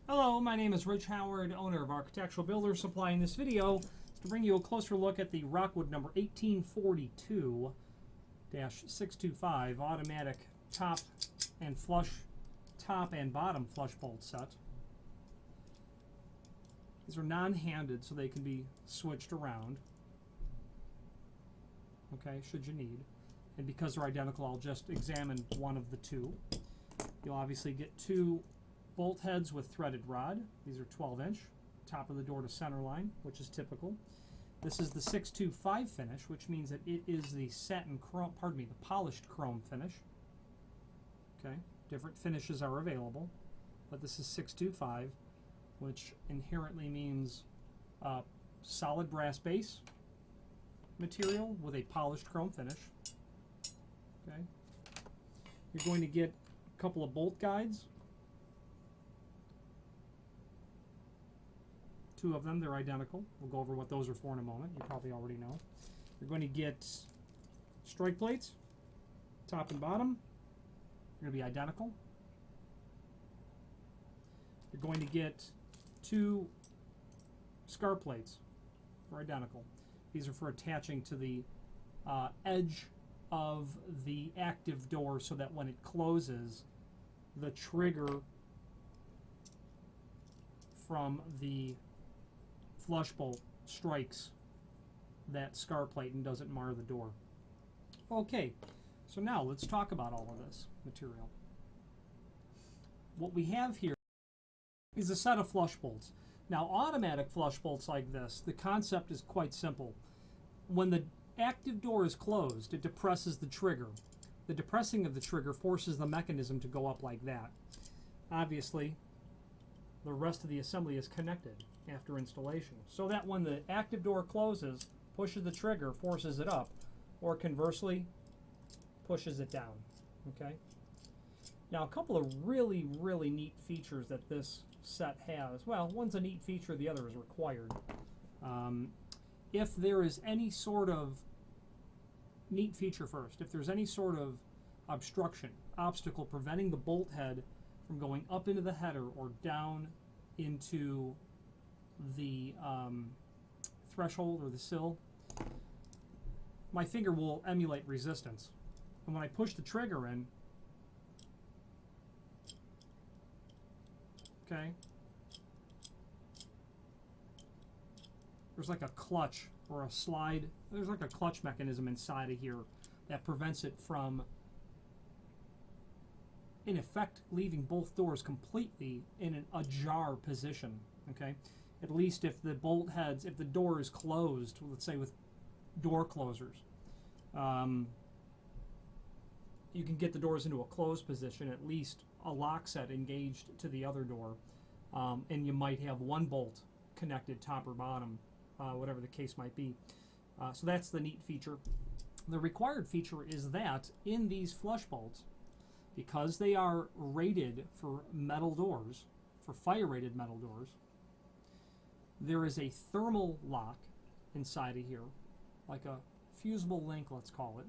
Hello, my name is Rich Howard, owner of Architectural Builder Supply. In this video is to bring you a closer look at the Rockwood number 1842-625 automatic top and bottom flush bolt set. These are non-handed, so they can be switched around, okay, should you need. And because they're identical, I'll just examine one of the two. You'll obviously get two bolt heads with threaded rod. These are 12-inch, top of the door to center line, which is typical. This is the 625 finish, which means that it is the satin chrome, the polished chrome finish. Okay, different finishes are available, but this is 625, which inherently means solid brass base material with a polished chrome finish. Okay, you're going to get a couple of bolt guides. Two of them, they're identical. We'll go over what those are for in a moment. You probably already know. You're going to get strike plates, top and bottom. They're going to be identical. You're going to get two scar plates. They're identical. These are for attaching to the edge of the active door so that when it closes, the trigger from the flush bolt strikes that scar plate and doesn't mar the door. Okay, so now let's talk about all of this material. What we have here is a set of flush bolts. Now, automatic flush bolts like this, the concept is quite simple. When the active door is closed, it depresses the trigger. The depressing of the trigger forces the mechanism to go up like that. Obviously, the rest of the assembly is connected after installation, so that when the active door closes, pushes the trigger, forces it up, or conversely, pushes it down. Okay. Now, a couple of really neat features that this set has. Well, one's a neat feature, the other is required. If there is any sort of neat feature first, if there's any sort of obstacle preventing the bolt head from going up into the header or down into the threshold or the sill, my finger will emulate resistance. And when I push the trigger in, okay, there's like a clutch or a slide. There's like a clutch mechanism inside of here that prevents it from, in effect, leaving both doors completely in an ajar position. Okay, at least if the bolt heads, if the door is closed, let's say with door closers, you can get the doors into a closed position, at least a lock set engaged to the other door, and you might have one bolt connected top or bottom, whatever the case might be. So that's the neat feature. The required feature is that in these flush bolts, because they are rated for metal doors, for fire-rated metal doors, there is a thermal lock inside of here, like a fusible link, let's call it,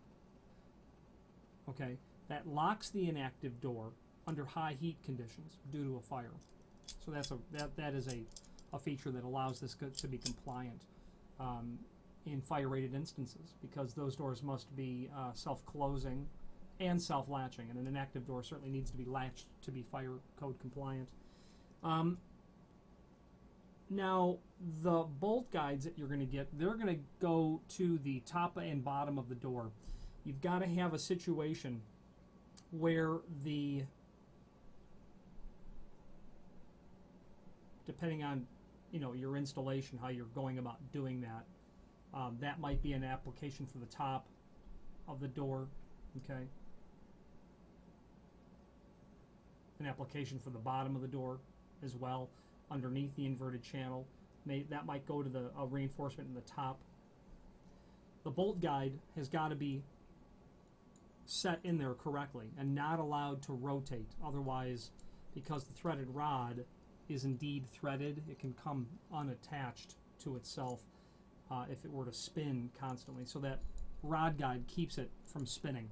okay, that locks the inactive door under high heat conditions due to a fire. So that is a feature that allows this to be compliant in fire-rated instances, because those doors must be self-closing and self-latching, and an inactive door certainly needs to be latched to be fire code compliant. Now, the bolt guides that you're going to get, they're going to go to the top and bottom of the door. You've got to have a situation where depending on your installation, how you're going about doing that, that might be an application for the top of the door, okay? An application for the bottom of the door as well, underneath the inverted channel. That might go to a reinforcement in the top. The bolt guide has got to be set in there correctly and not allowed to rotate. Otherwise, because the threaded rod is indeed threaded, it can come unattached to itself if it were to spin constantly. So that rod guide keeps it from spinning.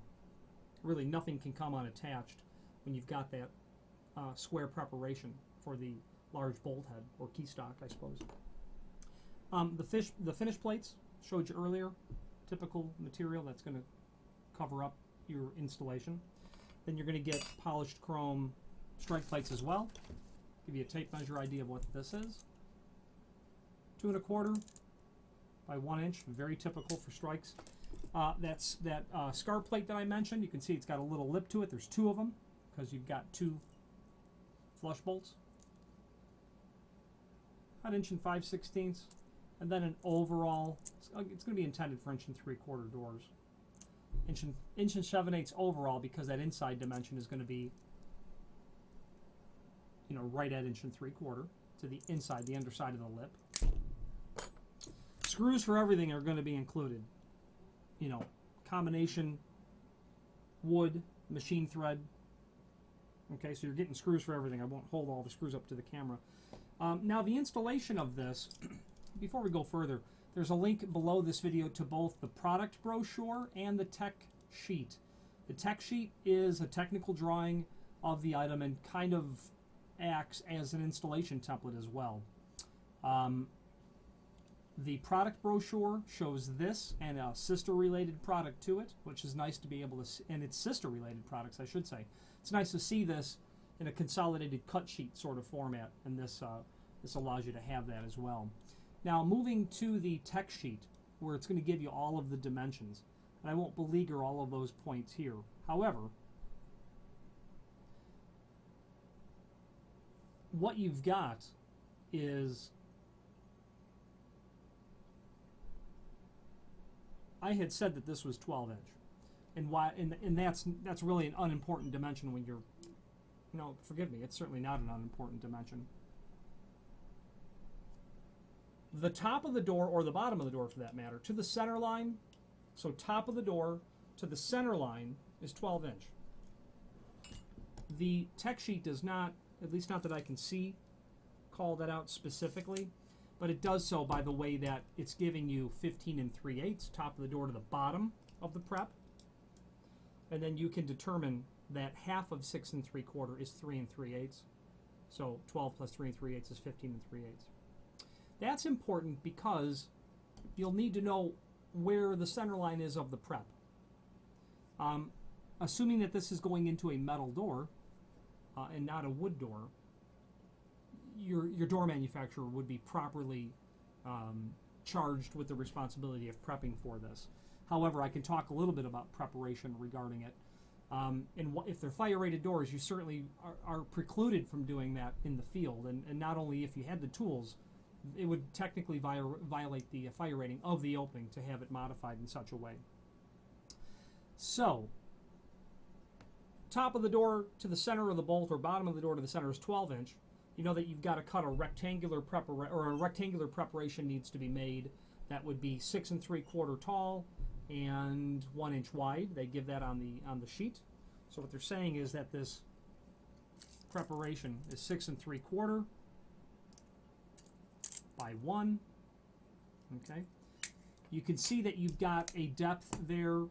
Really, nothing can come unattached when you've got that square preparation for the large bolt head, or key stock, I suppose. The finish plates, showed you earlier, typical material that's going to cover up your installation. Then you're going to get polished chrome strike plates as well. Give you a tape measure idea of what this is. 2 1/4 by 1 inch, very typical for strikes. That's that scar plate that I mentioned. You can see it's got a little lip to it. There's 2 of them because you've got 2 flush bolts. 1 inch and 5/16, and then an overall. It's going to be intended for 1 3/4 doors. 1 7/8 overall, because that inside dimension is going to be, you know, right at 1 3/4 to the inside, the underside of the lip. Screws for everything are going to be included. You know, combination wood, machine thread. Okay, so you're getting screws for everything. I won't hold all the screws up to the camera. Now, the installation of this, before we go further, there's a link below this video to both the product brochure and the tech sheet. The tech sheet is a technical drawing of the item and kind of acts as an installation template as well. The product brochure shows this and a sister-related product to it, which is nice to be able to see, and it's sister-related products, I should say. It's nice to see this in a consolidated cut sheet sort of format, and this allows you to have that as well. Now, moving to the tech sheet, where it's going to give you all of the dimensions, and I won't beleaguer all of those points here. However, what you've got is, I had said that this was 12 inch, and why? And that's really an unimportant dimension when you're, no, forgive me, it's certainly not an unimportant dimension. The top of the door, or the bottom of the door for that matter, to the center line, so top of the door to the center line is 12 inch. The tech sheet does not, at least not that I can see, call that out specifically, but it does so by the way that it's giving you 15 3/8, top of the door to the bottom of the prep, and then you can determine that half of 6 3/4 is 3 3/8, so 12 plus 3 3/8 is 15 3/8. That's important because you'll need to know where the center line is of the prep. Assuming that this is going into a metal door and not a wood door, your door manufacturer would be properly charged with the responsibility of prepping for this. However, I can talk a little bit about preparation regarding it. And if they're fire-rated doors, you certainly are precluded from doing that in the field. And not only if you had the tools, it would technically violate the fire rating of the opening to have it modified in such a way. So, top of the door to the center of the bolt, or bottom of the door to the center, is 12 inch. You know that you've got to cut a rectangular preparation needs to be made. That would be 6 3/4 tall and 1 inch wide. They give that on the sheet. So what they're saying is that this preparation is 6 3/4 by 1. Okay. You can see that you've got a depth there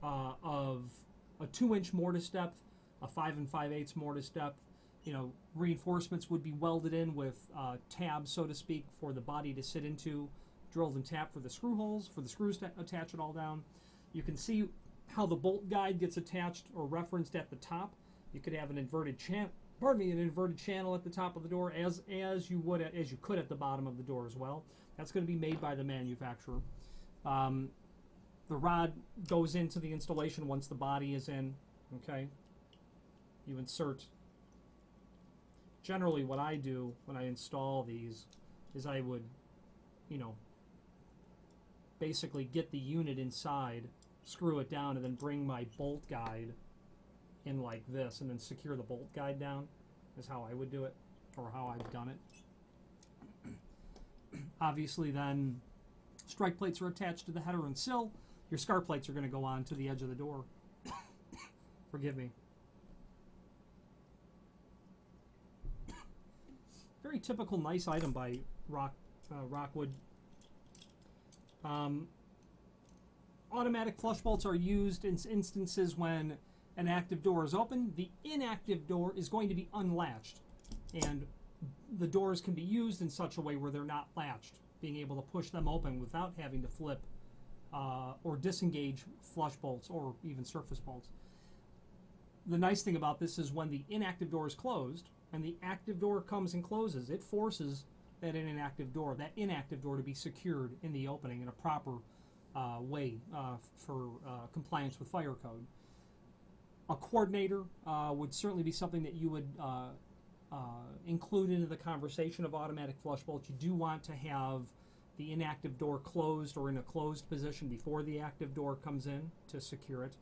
of a 2 inch mortise depth, a 5 5/8 mortise depth. You know, reinforcements would be welded in with tabs, so to speak, for the body to sit into, drilled and tapped for the screw holes, for the screws to attach it all down. You can see how the bolt guide gets attached or referenced at the top. You could have an inverted channel at the top of the door, as you could at the bottom of the door as well. That's going to be made by the manufacturer. The rod goes into the installation once the body is in. Okay, you insert. Generally, what I do when I install these is I would, you know, basically get the unit inside, screw it down, and then bring my bolt guide in like this, and then secure the bolt guide down, is how I would do it, or how I've done it. Obviously, then, strike plates are attached to the header and sill. Your scar plates are going to go on to the edge of the door. Forgive me. Very typical, nice item by Rockwood. Automatic flush bolts are used in instances when an active door is open. The inactive door is going to be unlatched, and the doors can be used in such a way where they're not latched, being able to push them open without having to flip or disengage flush bolts or even surface bolts. The nice thing about this is when the inactive door is closed and the active door comes and closes, it forces that inactive door to be secured in the opening in a proper way for compliance with fire code. A coordinator would certainly be something that you would include into the conversation of automatic flush bolts. You do want to have the inactive door closed or in a closed position before the active door comes in to secure it.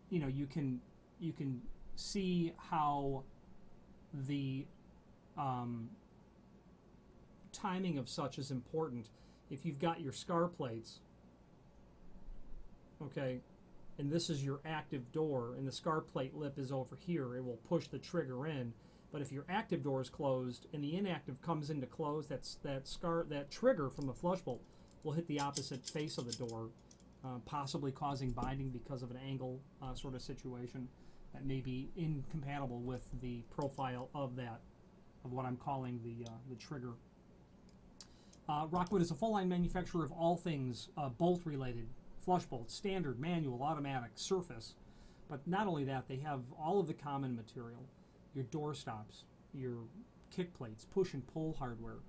You know, you can see how the timing of such is important. If you've got your scar plates, okay, and this is your active door, and the scar plate lip is over here, it will push the trigger in. But if your active door is closed and the inactive comes into close, that trigger from the flush bolt will hit the opposite face of the door, possibly causing binding because of an angle sort of situation that may be incompatible with the profile of what I'm calling the trigger. Rockwood is a full-line manufacturer of all things bolt-related. Flush bolts, standard, manual, automatic, surface. But not only that, they have all of the common material. Your door stops, your kick plates, push and pull hardware,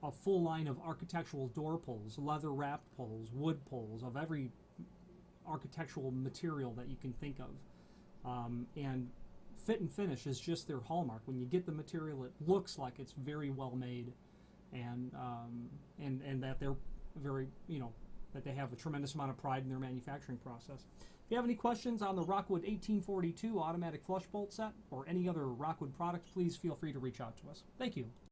a full line of architectural door pulls, leather wrapped pulls, wood pulls, of every architectural material that you can think of. And fit and finish is just their hallmark. When you get the material, it looks like it's very well made, and that they're very, that they have a tremendous amount of pride in their manufacturing process. If you have any questions on the Rockwood 1842 automatic flush bolt set or any other Rockwood product, please feel free to reach out to us. Thank you.